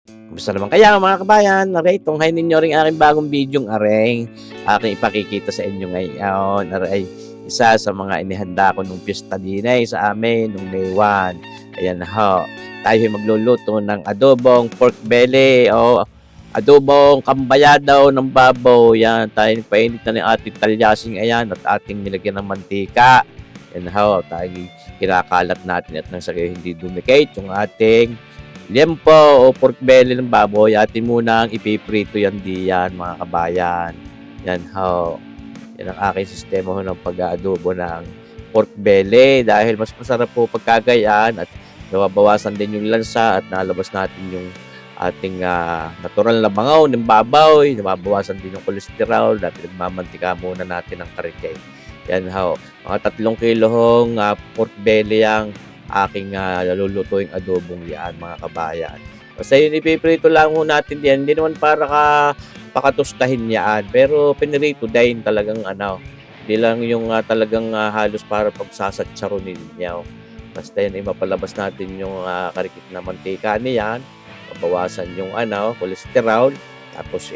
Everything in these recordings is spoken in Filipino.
Kumusta naman kaya mga kabayan? Aray, tunghay ninyo ring aking bagong bidyong aring aking ipakikita sa inyo ngayon. Aray, isa sa mga inihanda ko nung piyesta dinay sa amin nung May 1. Ayan ho, tayo magluluto ng adobong pork belly o adobong kambayadaw ng baboy. Yan, tayo painit na ng ating talyasing ayan at ating nilagyan ng mantika. Yan ho, tayo kinakalat natin at nang sa hindi dumikate yung ating liempo o pork belly ng baboy, atin munang ipiprito yan diyan mga kabayan. Yan ho. Yan ang aking sistema ho ng pag-aadobo ng pork belly dahil mas masarap po pagkagayaan at nababawasan din yung lansa at nalabas natin yung ating natural na bangaw ng baboy, nababawasan din yung cholesterol dahil nagmamantika muna natin ng karikay. Yan ho. Mga 3 kilo hong pork belly ang aking lulutuing adobong yan mga kabayan. Basta yun ipiprito lang ho natin yan. Hindi naman para pakatustahin yan. Pero pinirito dahil talagang hindi lang yung talagang halos para pagsasatsaronin niya. Basta yan ay mapalabas natin yung karikit na mantika niyan. Mabawasan yung cholesterol. Tapos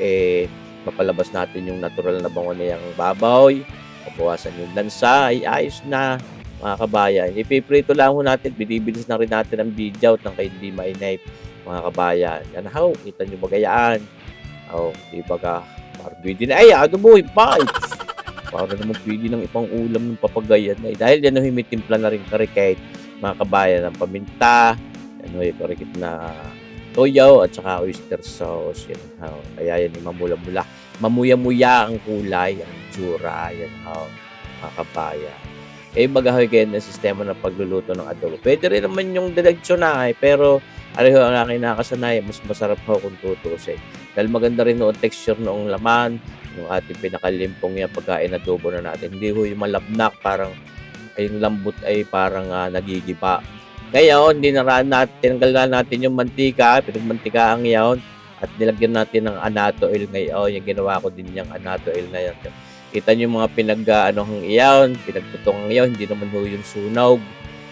mapalabas natin yung natural na bango niyang baboy. Mabawasan yung lansa. Ay ayos na mga kabayan. Ipiprito lang ho natin. Binibilis na rin natin ang video ng kay hindi mainay mga kabayan. Yan ho. Kita nyo bagayaan. Di ba ka? Parang pwede na. Ay, adobo. Para naman pwede ng ipang ulam ng papagayan na. Dahil yan ho, himitimpla na rin karikate mga kabayan ng paminta. Yan ho, karikit na toyo at saka oyster sauce. Yan ho. Kaya yan yung mamula-mula. Mamuya-muya ang kulay, ang tsura. Yan ho, mga kabayan. Magahoy kayo ng sistema ng pagluluto ng adobo. Pwede rin naman yung diretso na pero areho ang aking nakasanay, mas masarap ho kung tutusin. Dahil maganda rin noong texture noong laman, yung ating pinakalimpong yung pagkain adobo na natin. Hindi ho yung malabnak, parang yung lambot ay parang nagigiba. Ngayon, tinanggal na natin yung mantika, pinagmantika ang yaon, at nilagyan natin ng annatto oil ngayon. Yung ginawa ko din yung annatto oil na yan. Kita nyo mga iyaw, pinagtutong iyaw, hindi naman ho yung sunog.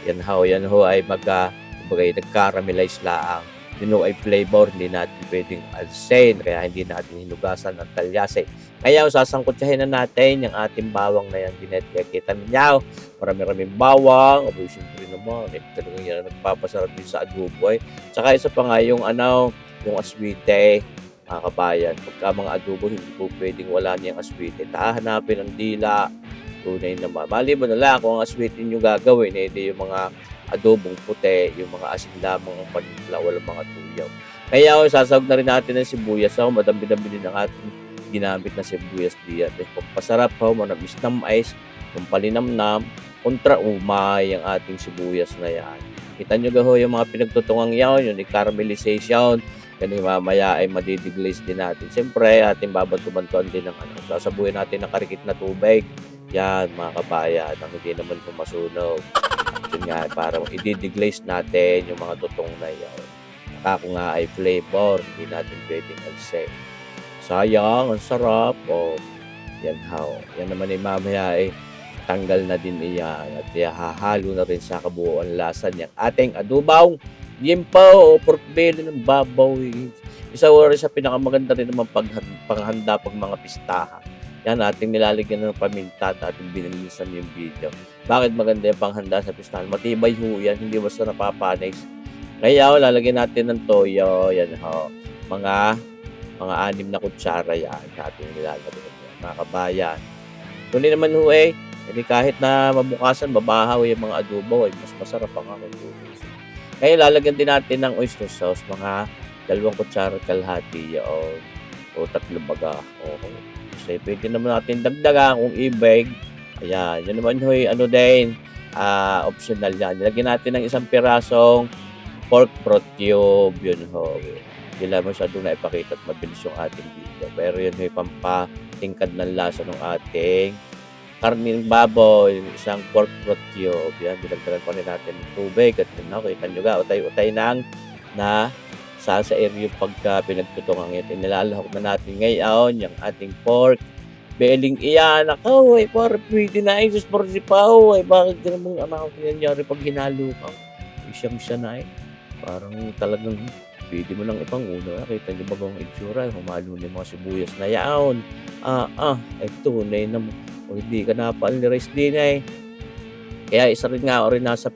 Yan ho ay nag-caramelize laang. Yun ho ay flavor, hindi natin pwedeng alsain, kaya hindi natin hinugasan ng talyase. Kaya sasangkutsahin na natin yung ating bawang na yan. Kaya kita nyo, marami-raming bawang. Siyempre naman, talagang yan nagpapasarap din sa adobo. Tsaka isa pa nga yung yung aswite. Mga kabayan, pagka mga adobo, hindi po pwedeng wala niyang aswite. Hahanapin ang dila, tunay naman. Maliban na lang kung ang aswite nyo gagawin, hindi yung mga adobong puti, yung mga asin lamang ang panimpla, walang mga tuyaw. Kaya sasawag na rin natin ng sibuyas. Madami-dami din ang ating ginamit na sibuyas diyan. Pampasarap manamis na mais, pampalinamnam, kontra umay ang ating sibuyas na yan. Kita nyo yung mga pinagtutungang yawn, yung caramelization, kasi mamaya ay madidiglaze din natin. Siyempre, ating babantuan din ng sasabuhin natin ng karikit na tubig. Yan, mga kabayan, ang hindi naman masunog. Yun nga, para i-deglaze natin yung mga tutong na yan. Ako nga ay flavor, hindi natin pwedeng alsay. Sayang, ang sarap. Yan yan naman ay mamaya ay tanggal na din iyan at hahalo na rin sa kabuuan lasa niyang ating adobong liempo o pork belly ng baboy. Isa rin sa pinakamaganda rin naman panghanda pag mga pistahan. Yan, ating nilalagyan ng paminta at ating binilisan yung video. Bakit maganda yung panghanda sa pistahan? Matibay ho yan, hindi basta napapanis. Kaya lalagyan natin ng toyo. Yan mga 6 na kutsara yan ating nilalagyan. Mga kabayan. Tuloy naman hindi kahit na mabukasan, mabahaw yung mga adobo, mas masarap ang ako tutusin. Kaya lalagyan din natin ng oyster sauce, mga 2 kutsara kalahati o 3 baga. So, pwede naman natin dagdagan kung ibig. Ayan, yun naman din, optional yan. Nilagyan natin ng 1 pirasong pork broth cube. Yun hindi lang masyadong naipakita at mabilis yung ating video. Pero yun pampatingkad ng lasa ng ating karning baboy, 1 pork broth cube. Yan, dinagdagan pa rin natin ng tubig. At kita nyo utay-utay na sasair yung pagka pinagtutungan ito. Nilalahok na natin ngayon yung ating pork belling iyan. Parang pwede na Jesus por si Pao. Bakit ganun nangyari pag hinalo ka? Siyang siya na Parang talagang Puwede mo lang ipangunawa, nakita niyo ba ang itsura, humalo na yung mga sibuyas na yaon. Ay tunay na kung hindi ka napaka-rice din, kaya isa rin nga rin nasa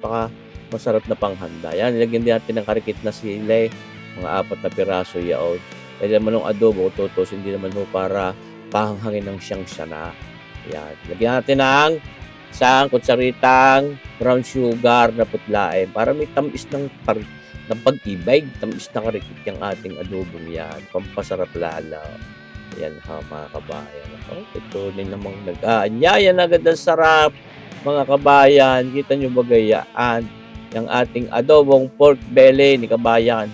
masarap na panghanda. Yan, nilagyan din natin ng karikit na sili, mga 4 na piraso yaon. Puwede naman yung adobo kung tutuusin hindi naman ho para pahanghangin ng siyang-siya. Yan, lagyan natin ng isang kutsaritang brown sugar na putlain para may tamis ng pag-ibig, tamis na karikit yung ating adobong yan, pampasarap lalo. Yan ha mga kabayan. Tunay namang nag-aanyaya na agad ang sarap mga kabayan. Kita nyo ba gayaan yung ating adobong pork belly ni kabayan.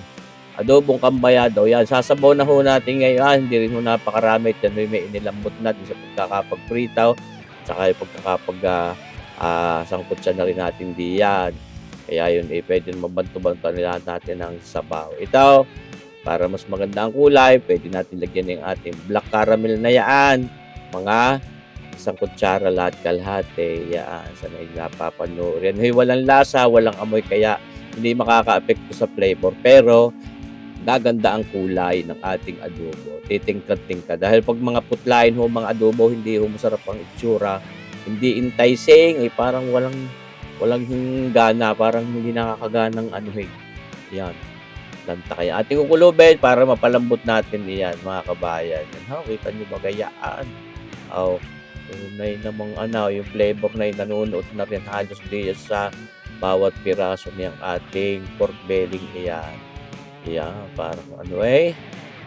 Adobong kambayado. Yan, sasabaw na ho natin ngayon. Hindi rin ho napakarami. Yan may inilambot natin sa pagkakapag-pritaw. Tsaka yung sangkot siya na rin natin diyan. Kaya yun, pwede mabanto-banto nila natin ng sabaw. Ito, para mas maganda ang kulay, pwede natin lagyan ng ating black caramel na yan. Mga 1 kutsara lahat kalahati. Yan, sanay napapanoorin. Walang lasa, walang amoy, kaya hindi makaka-apekto sa flavor. Pero, gaganda ang kulay ng ating adobo. Titingkad-tingkad. Dahil pag mga putlain ho, mga adobo, hindi ho masarap ang itsura. Hindi enticing, parang walang gana, parang hindi nakakaganang yan. Lanta kaya ating kukulubin para mapalambot natin iyan mga kabayan. Yan, kita nyo ba gayaan? Tunay namang yung flavor na yun, nanunuot na rin halos diyan sa bawat piraso niyang ating pork belly iyan. Yan, parang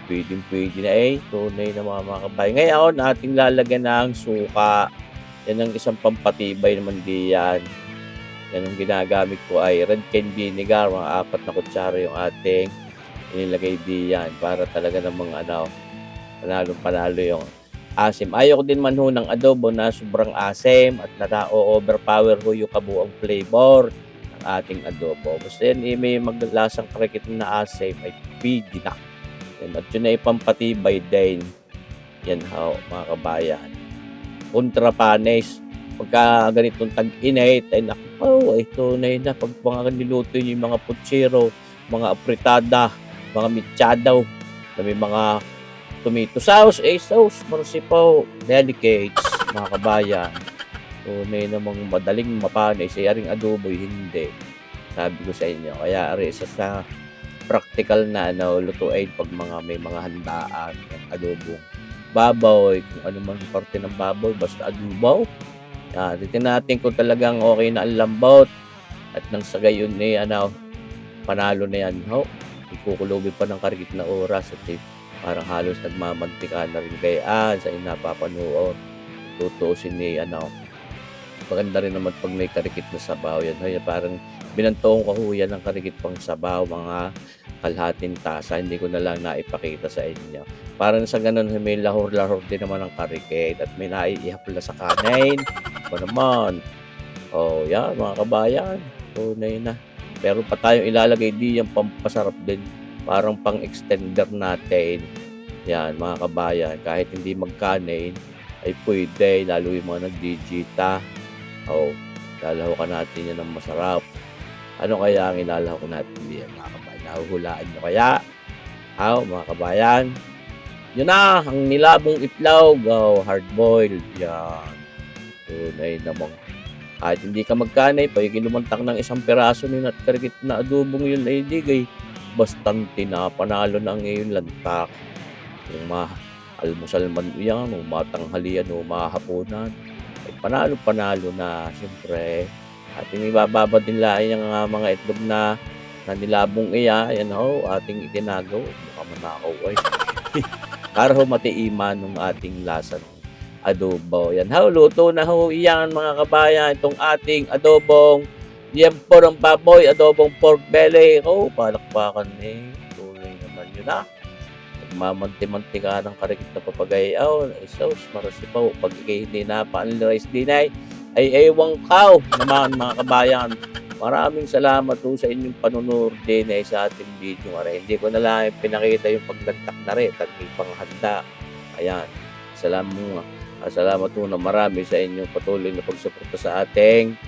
pwedeng-pwede na tunay na mga kabayan. Ngayon, ating lalagyan ng suka. Yan ang isang pampatibay naman diyan. Yan ang ginagamit ko ay red cane vinegar, mga 4 na kutsara yung ating inilagay diyan para talaga namang panalo yung asim. Ayaw ko din man ho ng adobo na sobrang asim at overpower ho yung kabuang flavor ng ating adobo. Basta yan, may maglasang karikit na asim ay pwede na. Yan, at yun ay pampatibay din. Yan mga kabayan. Kontra panes. Pagka ganitong tag-init, ay tunay na. Pag mga niluto nyo yung mga putsiro, mga apritada, mga mitsadaw, na may mga tomato sauce, sauce, marsipaw, delicates, mga kabayan. Tunay namang madaling mapanis, aring adobo, hindi. Sabi ko sa inyo, kaya isa sa practical na lutuin pag may mga handaan, adobong baboy, kung ano man parte ng baboy, basta adobo. Titignan natin kung talagang okay na ang lambot at nang sa gayon panalo na yan. Ikukulubin pa ng karikit na oras at parang halos nagmamantika na rin kayaan sa napapanood. Tutuusin maganda rin naman pag may karikit na sabaw yan. Parang binantoong kahuyan ng karikit pang sabaw, mga kalahating tasa. Hindi ko na lang naipakita sa inyo. Parang sa ganun, may lahor-lahor din naman ang karikit at may naiihapla sa kanin. Ba naman? Yan mga kabayan. Tunay na. Pero pa tayong ilalagay di yung pampasarap din. Parang pang-extender natin. Yan mga kabayan. Kahit hindi magkanin, ay pwede. Lalo yung mga nagdigita. Lalaho ka natin yan ng masarap. Ano kaya ang ilalaho ko natin diyan mga kabayan? Nahuhulaan nyo kaya? Mga kabayan? Yun na, ang nilabong itlog. Hard-boiled. Yan. Tunay namang. Kahit hindi ka magkanay, lumantang ng 1 piraso ni karikit na adobong yun ay digay. Bastante na, panalo na ang ngayon lantak. Yung almusal man yan, o matanghalian, o mahapunan. Ay panalo na, siyempre. At ibababa din lang yung mga itlog na nilabong ayan ating itinagaw. Mukha manakaw para matiiman ng ating lasa ng adobo. Yan luto na iyan mga kabayan. Itong ating adobong liempo ng baboy, adobong pork belly. Palakpakan tunay naman yun Nagmamanti-mantika ng karikit na papagayaw, sauce, marasipaw. Pag hindi na pa-unli-rice dinay, ay ewan kaw naman mga kabayan. Maraming salamat sa inyong panunood din sa ating video. Hindi ko na lang pinakita yung paglagtak na rin at may panghanda. Ayan. Salamat na marami sa inyong patuloy na pagsuporta sa ating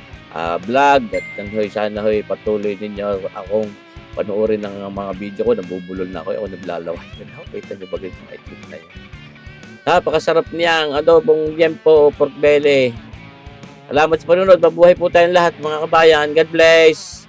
vlog. At sana patuloy ninyo akong panoorin ng mga video ko, nabubulol na ako, ako naglalaway na ako. Kita niyo ba ganito mga itlog na yan? Napakasarap niyang adobong yempo pork belly. Salamat sa panunod. Mabuhay po tayong lahat mga kabayan. God bless.